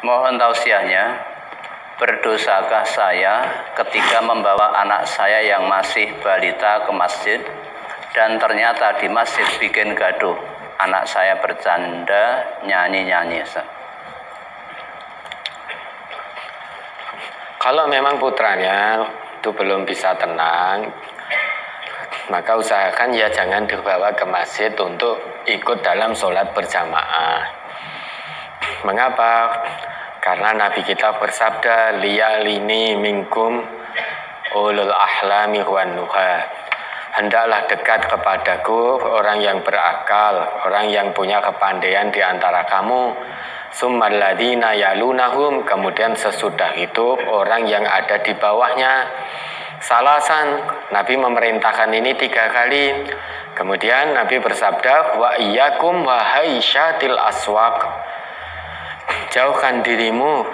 Mohon tausiahnya, berdosakah saya ketika membawa anak saya yang masih balita ke masjid dan ternyata di masjid bikin gaduh, anak saya bercanda nyanyi-nyanyi? Kalau memang putranya itu belum bisa tenang, maka usahakan ya jangan dibawa ke masjid untuk ikut dalam sholat berjamaah. Mengapa? Karena Nabi kita bersabda, liyalini minkum ulul ahlami wan nuha. Hendaklah dekat kepadaku orang yang berakal, orang yang punya kepandaian di antara kamu. Summal ladzina yalunahum, kemudian sesudah itu orang yang ada di bawahnya. Salasan, Nabi memerintahkan ini 3 kali. Kemudian Nabi bersabda, wa iyyakum wa haisyatil aswaq. Jauhkan dirimu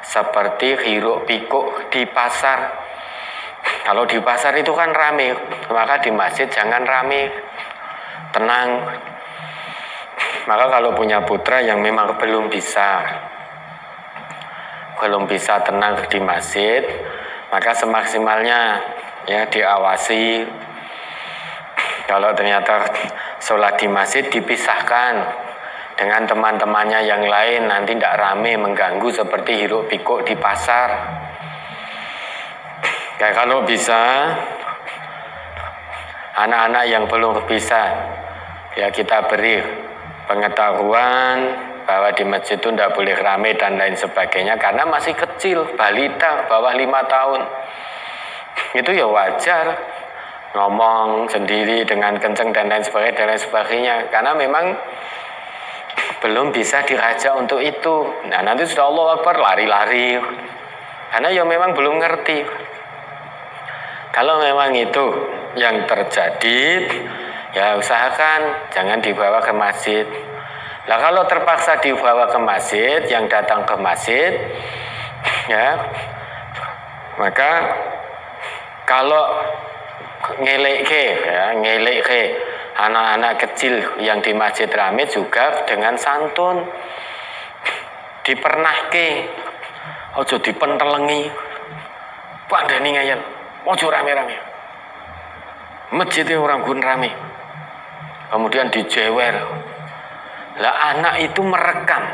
seperti hiruk pikuk di pasar. Kalau di pasar itu kan rame, maka di masjid jangan rame, tenang. Maka kalau punya putra yang memang belum bisa tenang di masjid, maka semaksimalnya ya diawasi. Kalau ternyata sholat di masjid dipisahkan dengan teman-temannya yang lain, nanti tidak rame mengganggu seperti hiruk pikuk di pasar. Ya, kalau bisa anak-anak yang belum bisa ya kita beri pengetahuan bahwa di masjid itu tidak boleh rame dan lain sebagainya, karena masih kecil, balita bawah 5 tahun. Itu ya wajar ngomong sendiri dengan kenceng dan lain sebagainya, karena memang belum bisa dirajak untuk itu. Nah, nanti sudah Allahu Akbar lari-lari, karena ya memang belum ngerti. Kalau memang itu yang terjadi, ya usahakan jangan dibawa ke masjid. Nah, kalau terpaksa dibawa ke masjid, yang datang ke masjid, ya, maka kalau ngeleke anak-anak kecil yang di masjid rame juga dengan santun, dipernahke, ojo dipentelengi, pandani ngayen, ojo rame-rame. Masjidnya orang gun rame, kemudian dijewer. Lah anak itu merekam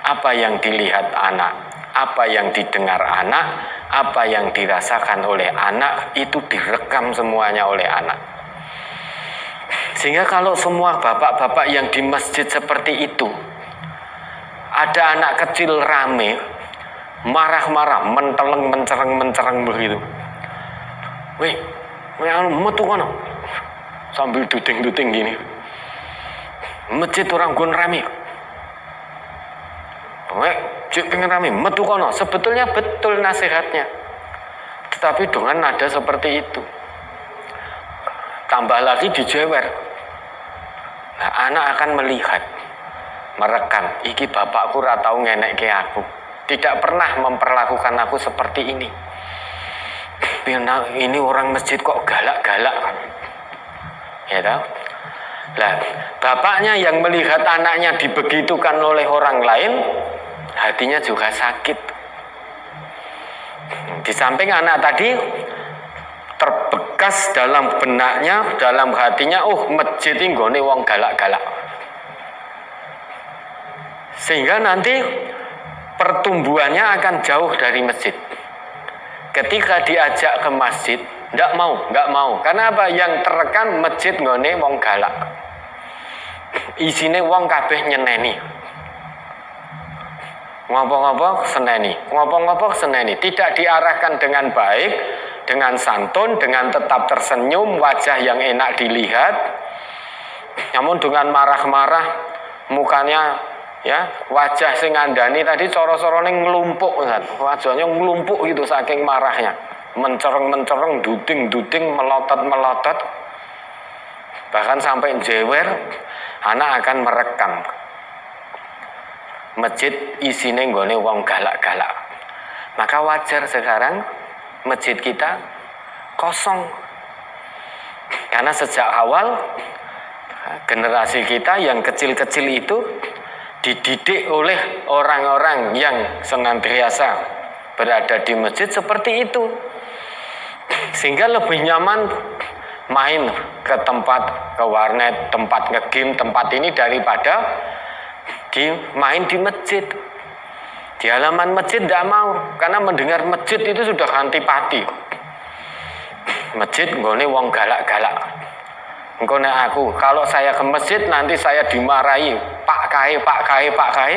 apa yang dilihat anak, apa yang didengar anak, apa yang dirasakan oleh anak, itu direkam semuanya oleh anak. Sehingga kalau semua bapak-bapak yang di masjid seperti itu, ada anak kecil rame, marah-marah, mencereng begitu. Weh, metu kono. Sambil duting-duting gini. Masjid orang gun rame. Weh, cik pengen rame, metu kono. Sebetulnya betul nasihatnya, tetapi dengan nada seperti itu. Tambah lagi dijewer. Nah, anak akan melihat, merekam, iki bapakku ra tau ngenekke aku, tidak pernah memperlakukan aku seperti ini. Ini orang masjid kok galak-galak, ya tahu? Lah, bapaknya yang melihat anaknya dibegitukan oleh orang lain, hatinya juga sakit. Di samping anak tadi terbekas dalam benaknya, dalam hatinya, masjid ini nggone wong galak-galak. Sehingga nanti pertumbuhannya akan jauh dari masjid. Ketika diajak ke masjid, nggak mau. Karena apa? Yang terekam masjid nggone wong galak. Isine wong kabeh nyeneni. Ngopo-ngopo seneni. Tidak diarahkan dengan baik, dengan santun, dengan tetap tersenyum, wajah yang enak dilihat. Namun dengan marah-marah, mukanya ya, wajah sing ngandani tadi coro-corone nglumpuk, wajahnya nglumpuk gitu saking marahnya. Mencereng, duting, melotot. Bahkan sampai jewer, anak akan merekam. Masjid isine nggone wong galak-galak. Maka wajar sekarang masjid kita kosong. Karena sejak awal generasi kita yang kecil-kecil itu dididik oleh orang-orang yang senantiasa berada di masjid seperti itu, sehingga lebih nyaman main ke tempat, ke warnet, tempat nge-game, tempat ini daripada main di masjid. Di halaman masjid tidak mau, karena mendengar masjid itu sudah antipati. Masjid nggone wong galak-galak. Engko nek aku, kalau saya ke masjid nanti saya dimarahi, Pak Kai, Pak Kai, Pak Kai.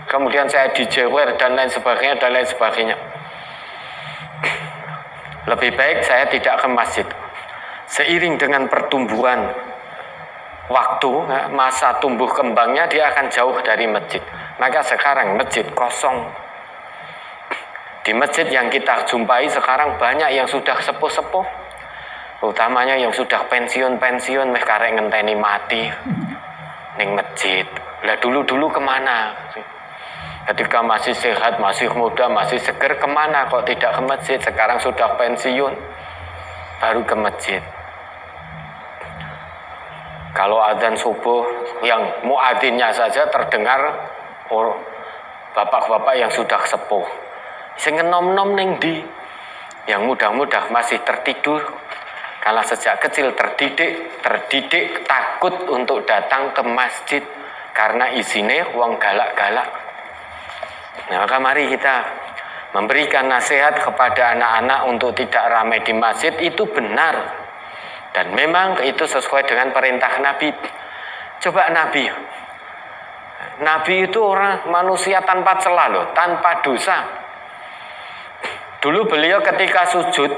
Kemudian saya dijewer dan lain sebagainya dan lain sebagainya. Lebih baik saya tidak ke masjid. Seiring dengan pertumbuhan waktu, masa tumbuh kembangnya dia akan jauh dari masjid. Maka sekarang masjid kosong. Di masjid yang kita jumpai sekarang banyak yang sudah sepuh-sepuh, utamanya yang sudah pensiun-pensiun, meh karek ngenteni mati ning masjid. Lah dulu kemana? Ketika masih sehat, masih muda, masih seger, kemana kok tidak ke masjid? Sekarang sudah pensiun, baru ke masjid. Kalau adzan subuh, yang muadzinnya saja terdengar bapak-bapak yang sudah sepuh. Sing enom-enom ning ndi? Yang mudah-mudah masih tertidur. Karena sejak kecil terdidik takut untuk datang ke masjid karena isine wong galak-galak. Nah, maka mari kita memberikan nasihat kepada anak-anak untuk tidak ramai di masjid, itu benar. Dan memang itu sesuai dengan perintah Nabi. Coba Nabi itu orang manusia tanpa celah loh, tanpa dosa. Dulu beliau ketika sujud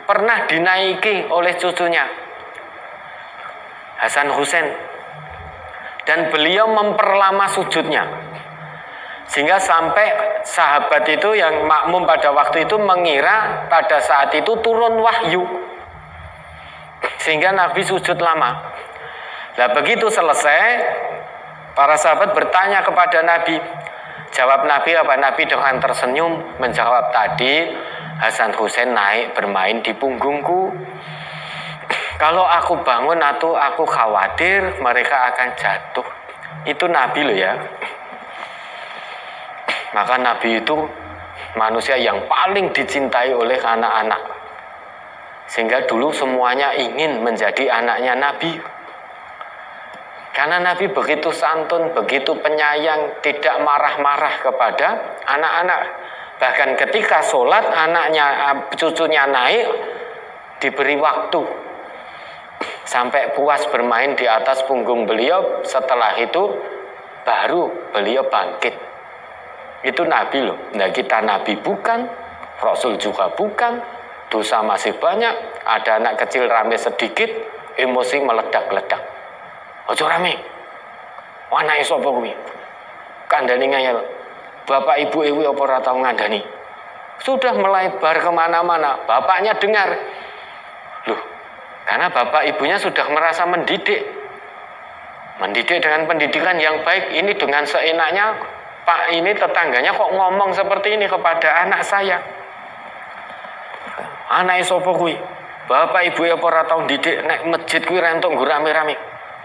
pernah dinaiki oleh cucunya Hasan Husain, dan beliau memperlama sujudnya sehingga sampai sahabat itu yang makmum pada waktu itu mengira pada saat itu turun wahyu, sehingga Nabi sujud lama. Nah begitu selesai, para sahabat bertanya kepada Nabi. Jawab Nabi apa? Nabi dengan tersenyum menjawab, tadi Hasan Husain naik bermain di punggungku. Kalau aku bangun atau aku khawatir mereka akan jatuh. Itu Nabi loh ya. Maka Nabi itu manusia yang paling dicintai oleh anak-anak. Sehingga dulu semuanya ingin menjadi anaknya Nabi. Karena Nabi begitu santun, begitu penyayang, tidak marah-marah kepada anak-anak. Bahkan ketika sholat, anaknya, cucunya naik, diberi waktu sampai puas bermain di atas punggung beliau. Setelah itu baru beliau bangkit. Itu Nabi loh. Nah kita Nabi bukan, Rasul juga bukan, dosa masih banyak. Ada anak kecil rame sedikit, emosi meledak-ledak. Ojo rame, wanake sapa kuwi? Kandhani ngayal. Bapak ibu ewi apa ora tau ngandani? Sudah melebar kemana-mana. Bapaknya dengar. Loh, karena bapak ibunya sudah merasa mendidik. Mendidik dengan pendidikan yang baik. Ini dengan seenaknya, Pak ini tetangganya kok ngomong seperti ini kepada anak saya. Anake sapa kuwi? Bapak ibu apa ora tau didik nek masjid kuwi rentuk nggo rame-rame.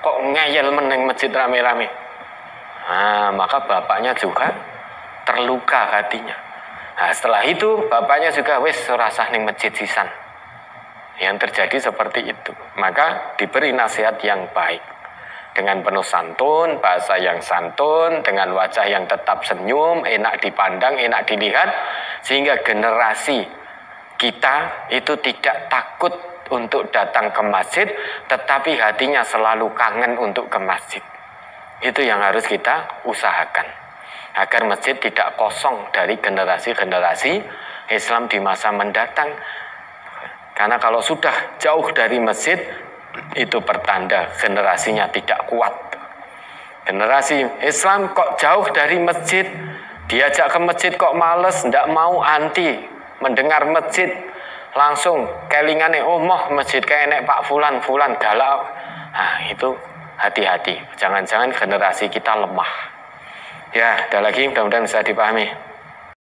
Kok ngeyel meneng masjid rame-rame. Nah, maka bapaknya juga terluka hatinya. Nah, setelah itu bapaknya juga wis rasah ning masjid sisan. Yang terjadi seperti itu. Maka diberi nasihat yang baik. Dengan penuh santun, bahasa yang santun, dengan wajah yang tetap senyum, enak dipandang, enak dilihat, sehingga generasi kita itu tidak takut untuk datang ke masjid, tetapi hatinya selalu kangen untuk ke masjid. Itu yang harus kita usahakan, agar masjid tidak kosong dari generasi-generasi Islam di masa mendatang. Karena kalau sudah jauh dari masjid, itu pertanda generasinya tidak kuat. Generasi Islam kok jauh dari masjid, diajak ke masjid kok males, tidak mau, anti mendengar masjid, langsung kelingane, oh moh masjid kayak nek Pak Fulan galak. Nah itu hati-hati, jangan-jangan generasi kita lemah. Ya, ada lagi, mudah-mudahan bisa dipahami.